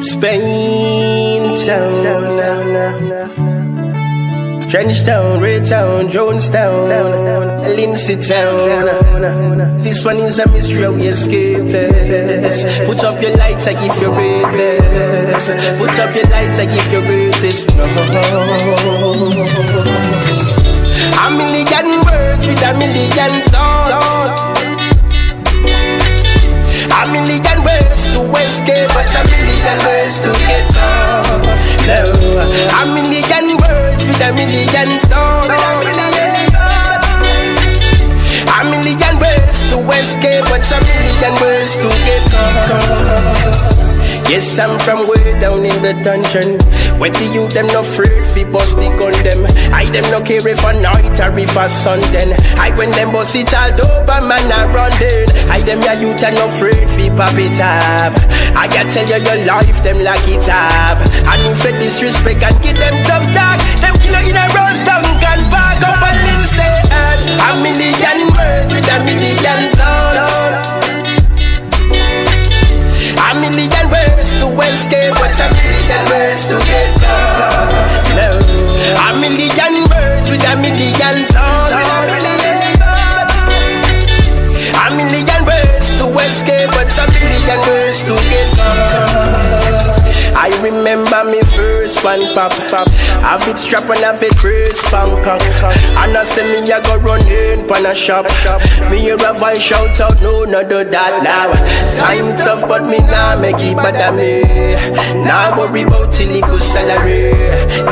Spain town, Trench town, Red town, Jonestown, Lindsay town. This one is a mystery how we escape this. Put up your lights, I give you breathe this. Put up your lights, I give you breathe this. No. A million words with a million thoughts. A million ways to escape, but a million ways to get caught. No, a million words with a million thoughts. A million ways to escape, but a million ways to get caught. Yes, I'm from way down in the dungeon, where the youth them no afraid fi bust the gun them. I them no care if a night or if a sun then. I when them bust it all over man a run then. I them ya youth and no afraid fi pop it up. I ya tell you your life them like it up. And if you disrespect and give them tough talk, them kill you in a rose down can back up and instead. A million words with a million thoughts. A million ways to escape, but a million ways to get caught. No, a million words with a million thoughts. A million ways to escape, but a million ways to get caught. I remember me first one pop. Have it strap and have it brace Bangkok. And I say me I go run in pan a shop. Me hear a voice shout out, no do that now. Time tough but me nah make it bother me. Nah worry about illegal salary.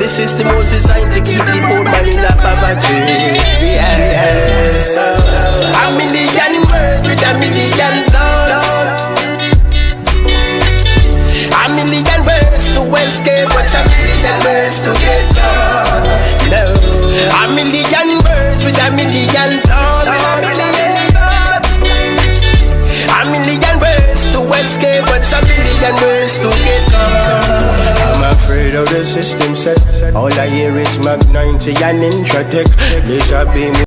This system was designed to keep the poor man in a poverty. Yes. A million words with a million thoughts. A million ways to escape, but a million ways to get caught. No, a million words with a million thoughts. A million ways to escape, but a million ways to get caught. I'm afraid of the system set. All I hear is Mag 90 and Intratech. Laser beam.